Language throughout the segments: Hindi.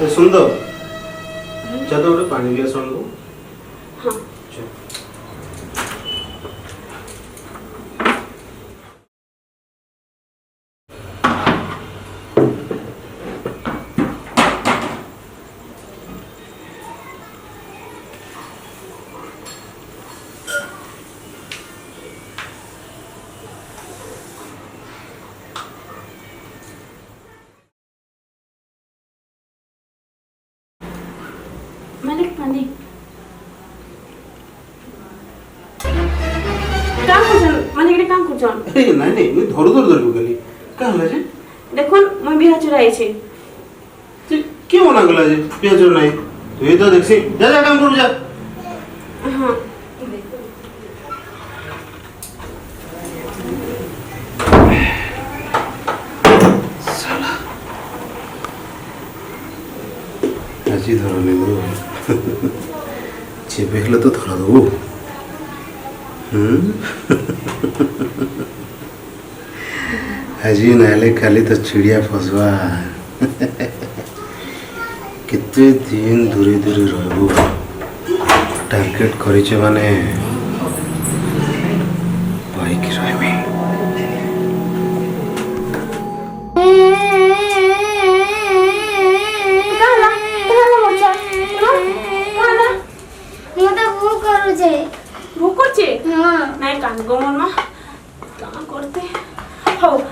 सुन दो चलो गोटे पानी भी सुन दो। हाँ मालिक पानी काम करछन मालिक रे काम करछन। ए नहीं नहीं मैं धर धर धर गली का होला जे देखो मैं बिहा चुराई छी ते के मना गला जे पिया चोर नहीं तो ये तो देखसी जा जा काम कर जा। हाँ আজি ধরনে গো চেপে গেলে তো ধরা দেবো। আজি নাহলে কালি তো চিড়িয়া ফসবা কেতে দিন দূরে দূরে রহবো টার্গেট করেছে মানে বাইক রহবে।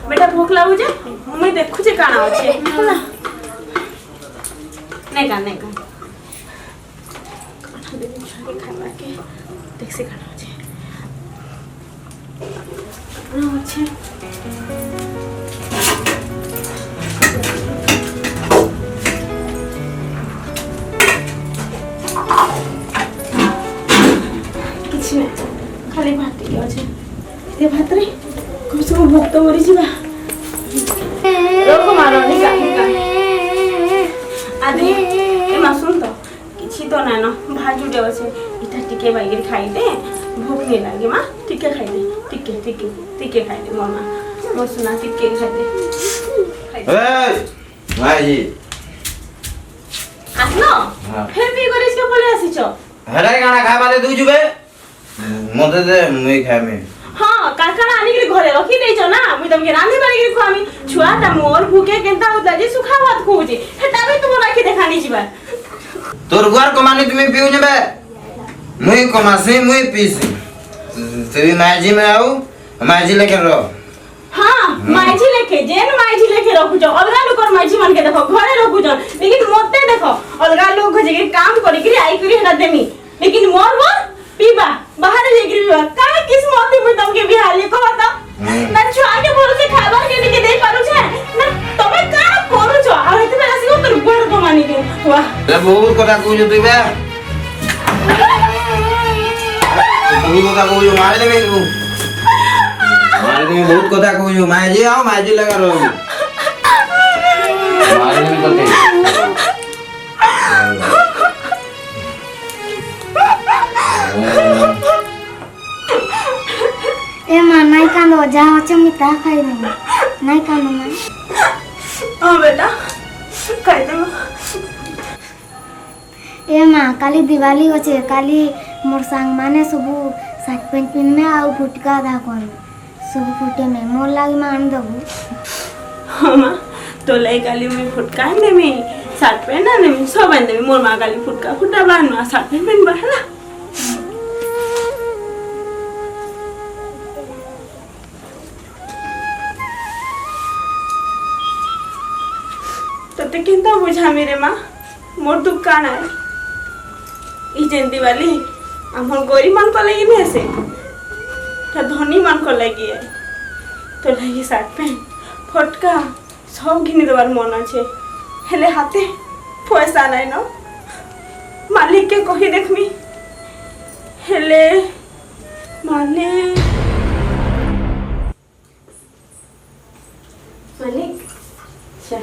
बेटा भूख लागू जे मैं देखु जे काना अछि नहीं का खाना के देख से खाना अछि अच्छे किछ नहीं खाली भात के अछि ते भात रे कम से कम भूख तो मरी जीवा रोको मारो निका आदि ए मा सुन तो किछि तो ना न भाजू दे अछि इटा टिके बाइगर खाई दे भूख नहीं लागे मां टिके खाई दे टिके खाई दे मामा मो सुना टिके खाई दे ए भाई जी आसलो फिर भी करे इसके बोले आसी छ हराई गाना खाय वाले दू जुबे मते दे मुई खाय में। हां काकाना आनी के घरे रखी देई छ ना मुई तमके रांधी बारी के खुआमी छुआ ता मोर भूखे केनता होता जे सुखा भात खोजे हेटा भी तुम राखी देखानी जीवा तोर घर कमानी तुम पीउ नेबे मुई कमासी मुई पीसी तेरी माजी में आऊ माजी लेके रहो। हां माजी लेके जेन माजी लेके रखु छ अलगा लोकर माजी मन के देखो घरे रखु छ लेकिन मोते देखो अलगा लोग जे काम करी के आई करी हेटा देमी लेकिन मोर पीबा बाहर लेके पीबा काहे किस्मत में तमके बिहाली को बता ना छुआ के बोल से खाবার के लेके दे पारु छे ना तमे का करू छ आ हेते बेला से तोर गोड़ को मानी के वाह रे बहुत कथा कहू तू बे बहुत कथा कहू मारे दे तू मारे दे बहुत कथा कहू माजी आओ माजी लगा रहो मारे दे कते ए मां नहीं कांदो जा होचे मिता खाई नहीं कांदो मां हां बेटा खाई दे ए मां काली दिवाली होचे काली मोर संग माने सब सात पेंट पिन में आउ फुटका दा कोन सब फुटे में मोर लागी मां आन दबु। हां मां तो लाई काली में फुटका ने में सात पेंट ना ने सब आन दे मोर मां काली फुटका फुटा बान ना सात पेंट बहला तते किंता बुझा मेरे मां मोर दुख काना है ई जेन दिवाली हमर गरीब मान को लगी नहीं से त धनी मान को लगी है तो लगी साथ पे फटका सब घिनी देवार मन আছে हेले हाथे पैसा নাই न मालिक के कहि देखमी हेले मालिक अच्छा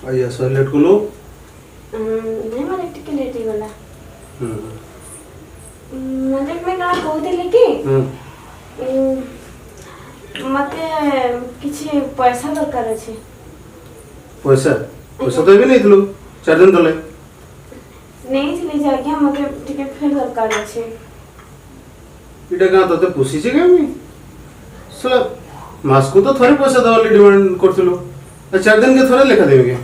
आइया सर लेट को लो नहीं मालिक टिके लेट ही गला मालिक मैं का कहते लेके କିଛି ପଇସା ଦରକାର ଅଛି। पैसा पैसा तो भी नहीं थलो 4 दिन तले ନେଇଥିଲି ଯେ ଆଜ୍ଞା ମୋତେ ଟିକେ ଫେର ଦରକାର ଅଛି। इटा का तते पुसी छे केमी सला मास को तो थोड़े पैसा दवाली डिमांड करथिलो 4 दिन के थोड़े लेखा देबे के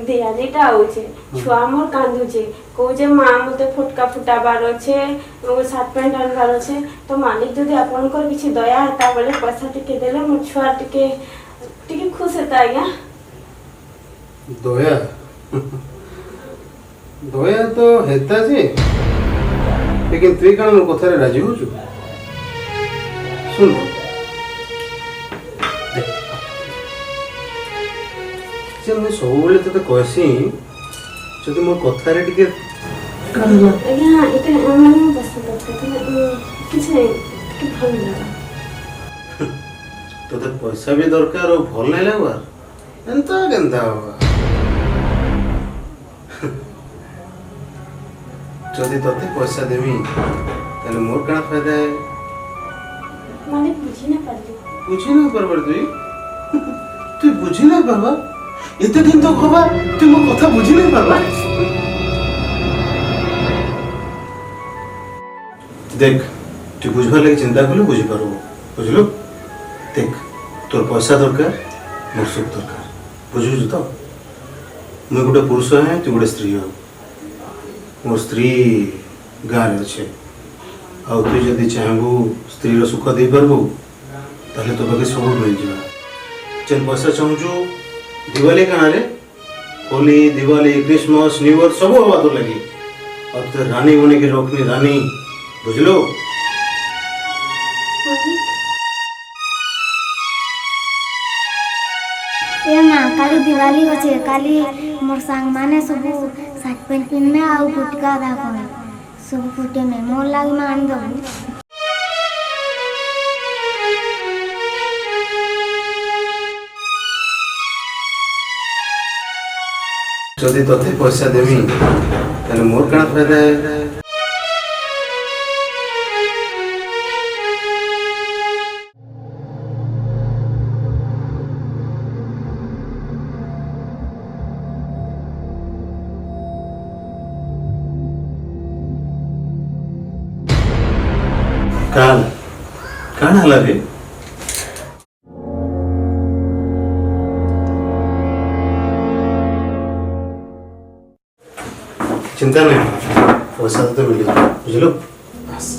दिवालीटा आउछे छुआ मोर कांदुछे कहूचे माँ मते फुटका फुटाबार अच्छे सार्ट पैंट आनबार अच्छे तो मालिक जदि आपनकर किछि दया हेता बोले पैसा टिके देले मोर छुआ टिके टिके खुश हेता आज्ञा। दया दया तो हेता जे लेकिन तुई कण मोर कथा रे राजी होछु सुन जे मैं सब बेले तते कहसी जदि मोर कथा रे टिके आज्ञा एते हमन पसंद करते किछ नहीं टिके भल लगा तते पैसा भी दरकार और भल नहीं लागबार एंता केंता होगा जदि तते पैसा देवी ताले मोर कणा फायदा है मालिक बुझी ना पारली बुझी ना परबर तू बुझी ना पारबा एते दिन तो खबा तू मो कथा बुझी नहीं पारबा देख तू बुझबा लागि चिंता करले बुझी पारबो बुझलो देख तोर पैसा दरकार मोर सुख दरकार बुझुछु तो मैं गोटे पुरुष है तू गोटे स्त्री हो मोर स्त्री गाँव अच्छे आउ तु जदि चाहबू स्त्री सुख दे पारबू ताले तो पाखे सब मिल जा चल पैसा चाहूँ दिवाली काना रे Holi Diwali Christmas new year सब हवा तो लगी अब तो रानी बने के रखनी रानी बुझलो ए माँ काली दिवाली अच्छे काली मोर सांग माने सब सार्ट पैंट पिन्ने आउ फुटका दा कोन सब फुटे में मोर लागी मां आन दबु जदि तते पैसा देवी ताले मोर कणा फायदा है काल कान हला रे चिंता नहीं पैसा तो मिल जाए बुझलो बस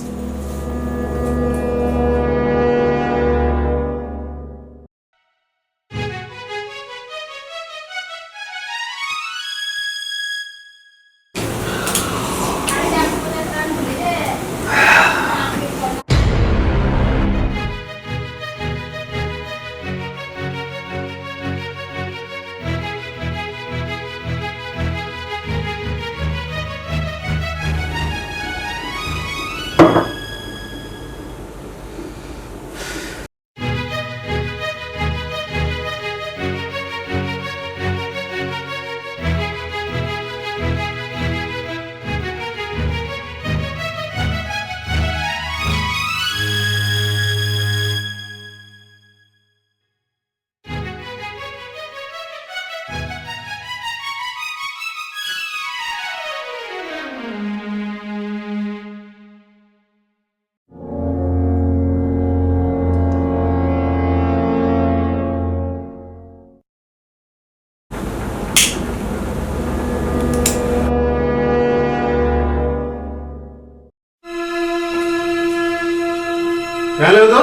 क्या ले तो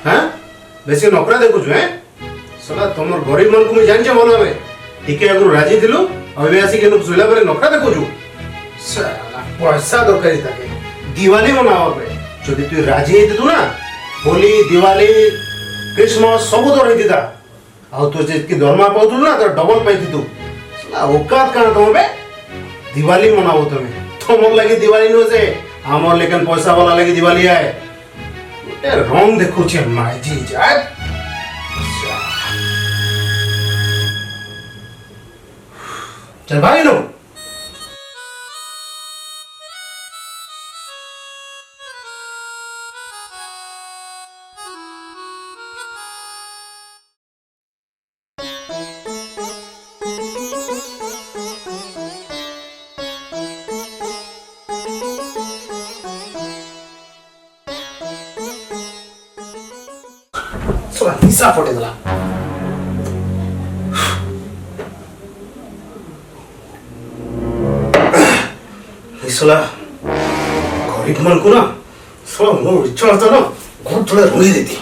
हैं बेसी नौकरा देखु छु हैं सला तमर गरीब मन को मैं जान छ बोलो में टिके अगर राजी दिलु अबे आसी के लोग सुला बरे नौकरा देखु छु सला पैसा दरकारी ताके दिवाली मनावा पे जदि तू राजी हे तू ना होली दिवाली क्रिसमस सब तो रही था आ तो जे की दरमा पाउतु ना तो डबल पाई तू सला औकात का तुम बे दिवाली मनाओ तमे तुमर लागि दिवाली न से हमर लेकिन पैसा वाला लागि दिवाली है रंग देखो छे माजी जाय चल भाई लो साला निशा फटे दला साला गरीब मन को ना साला मोर इच्छा था ना घर थोड़ा रोई देती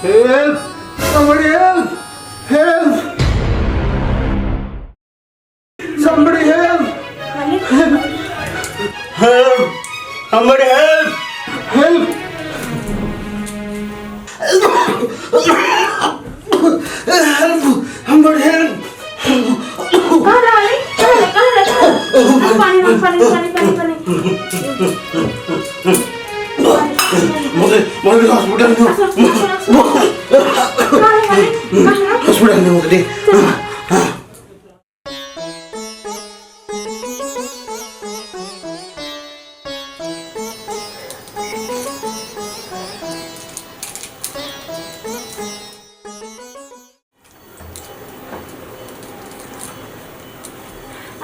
Help! Somebody help! Help! Somebody help! Help! Somebody help! Help! Help! Somebody help! कहाँ रहा है? कहाँ रहा? पानी पानी मुझे हॉस्पिटल में हॉस्पिटल में मुझे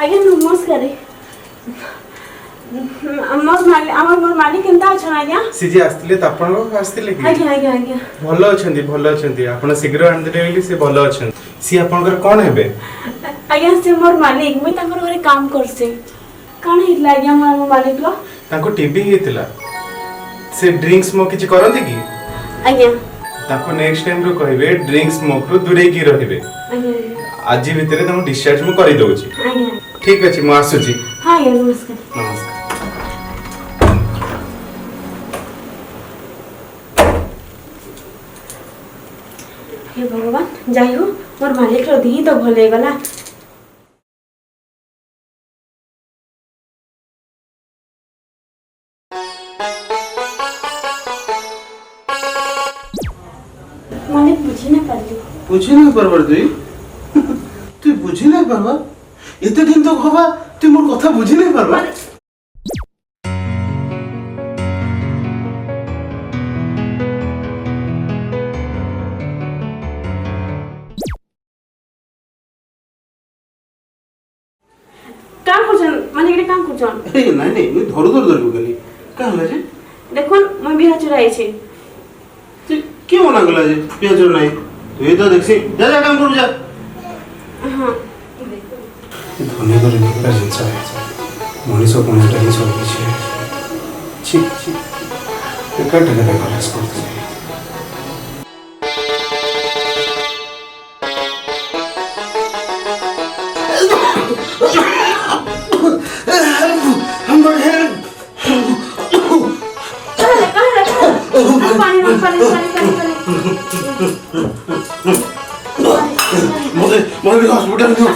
ଆଜ୍ଞା ନମସ୍କାର আমার মালিক কেনতা আছেন আজ্ঞা সিজি আসলে তো আপন আসলে কি আজ্ঞা আজ্ঞা আজ্ঞা ভালো অছন্তি আপন শীঘ্র আনদেলে বলি সে ভালো অছন্তি সি আপনकर কোন হেবে আজ্ঞা সে মোর মালিক মুই তাঙ্কর ঘরে কাম করছে কাণ হিলা আজ্ঞা মোর মালিক লো তাঙ্কো টিবি হেতিলা সে ড্রিঙ্কস মো কিছু করন্তি কি আজ্ঞা তাঙ্কো নেক্সট টাইম रो কহিবে ড্রিঙ্কস মো রু দূরে কি রহিবে আজ্ঞা আজি ভিতরে তম ডিসচার্জ মো করি দউছি আজ্ঞা ঠিক আছে মো আসুছি হ্যাঁ আজ্ঞা নমস্কার নমস্কার हे भगवान যাই হোক মোর মালিক র দিহি তো ভলে গলা मालिक बुझी ना पारली बुझी नहीं पारबार तुई बुझी नहीं पारबा एते दिन तो हवा तुई मोर कथा बुझी नहीं पारबा काम करछन माने के काम करछन ए नहीं नहीं मैं धर गली का हला जे देखुन मैं बिहा चुराई छी तू क्यों मना गला जे पिया जोर नहीं तू ये तो देखसी जा जा काम कर जा हां धनी कर निकला जिंस है मनीष को कोनटा ही सब किछ छी छी एका टका का कलेक्ट करते मुझे हॉस्पिटल में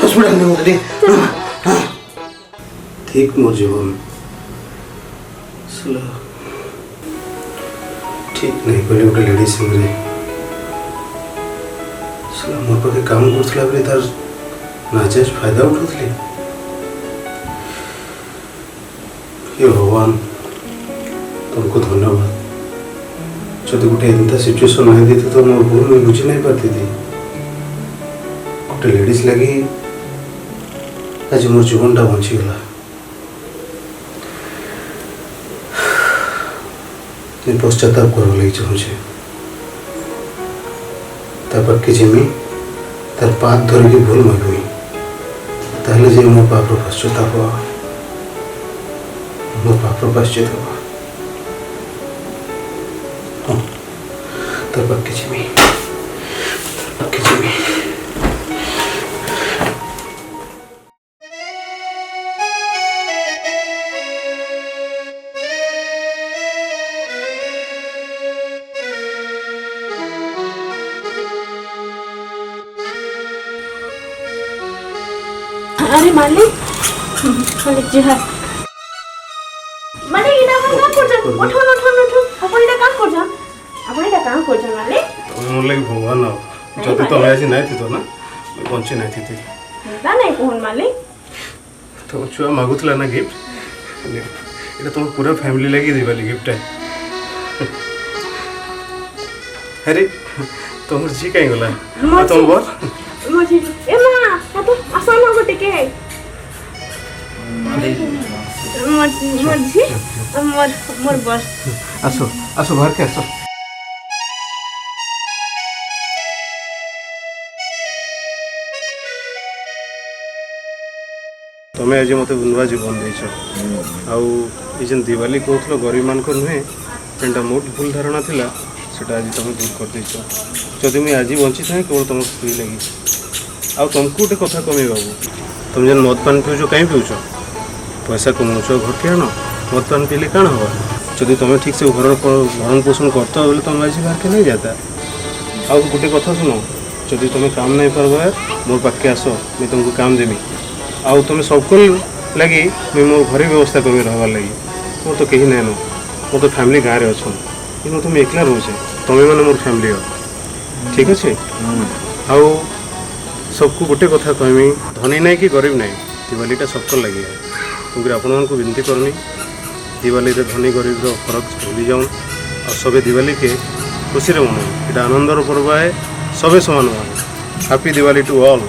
हॉस्पिटल में मुझे ठीक मोर जीवन सला ठीक नहीं कोई गोटे लेडी संगे सला मोर पाखे काम करथला बेले तार नाजायज फायदा उठाउथले हे भगवान तुमको धन्यवाद जब गोटे एंता सिचुएशन नहीं देते तो मोर भूल में बुझी नहीं पाती थी गोटे लेडीज लगी आज मोर जीवनटा बंचीगला पश्चाताप कर लगी चाहूँचे तापर कि जिमी तार पात धरिकी भूल मागमी ताहले जे मो पापर पश्चाताप मो पापर पश्चात हवा तापर कि जिमी अरे मालिक मालिक जी हाँ मालिक इधर अपन काम कर जान उठो अपन इधर काम कर जान मालिक मोर लगे भगवान ଯଦି ତମେ ଆଜି ନାଇଁ ଥିତ ନା ବଞ୍ଚି ନାଇଁ ଥିତି ହେନ୍ତା ନାଇଁ କହୁନ୍ ମାଲିକ ତମ ଛୁଆ ମାଗୁଥିଲା ନା ଗିଫ୍ଟ এটা তোমার পুরো ফ্যামিলি লাগি দিবালি গিফটটা আরে তোমার জি কাই গলা তোম বল মজি এ মা তো আসানো গো টিকে মজি মোর বল আসো আসো বাহারকে আসো তুমি আজ মতো নূଆ জীবন ଦେଇଛ ଆଉ ଏ ଯେନ୍ ଦିୱାଲି କହୁଥିଲ ଗରିବମାନଙ୍କ ନୁହେଁ ଯେନ୍ଟା ମୋଟ ଭୁଲ ଧାରଣା ଥିଲା ସେଟା ଆଜି ତମେ ଦୂର କରିଦେଇଛ ଯଦି ମୁଇଁ ଆଜି ବଞ୍ଚିଥାଏ କେବଳ ତମ ସ୍ତ୍ରୀ ଲାଗି ଆଉ ତମକୁ ଗୋଟେ କଥା କମେଇ ବାବୁ ତମେ ଯେନ୍ ମଦ ପାନ ପିଉଛ କାହିଁ ପିଉଛ ପଇସା କମାଉଛ ଘରକେ ଆଣ ମଦ ପାନ ପିଇଲେ କାଣ ହବ ଯଦି ତମେ ଠିକ୍ ସେ ଭରଣ ପୋଷଣ করত ବୋଲେ ତମେ ଆଜି ବାହାରକେ ନାଇଁ ଯାତା ଆଉ ଗୋଟେ କଥା ଶୁଣ ଯଦି ତମେ କାମ ନାଇଁ ପାରବା ମୋର୍ ପାଖକେ ଆସ ମୁଇଁ ତମକୁ କାମ ଦେମି ଆଉ ତମେ सबको लगी मुझे मोर घरे व्यवस्था करमी रहबार लगी मोर तो कहीं नाइन मोर तो फैमिली गाँव में अच्छन कि तुम एकला रोचे तुम्हें मैंने मोर फैमिली हो ठीक अच्छे आउ सबको गोटे कथा कहमी धनी नहीं कि गरीब नहीं दिवालीटा सबको लगी है क्योंकि आपण को विनती करनी दिवाली रे धनी गरीब फरक भूली जाऊन और सबे दिवाली के खुशी रे मनाऊँ ये आनंदर पर्व है सबे समान हैप्पी दिवाली टू ऑल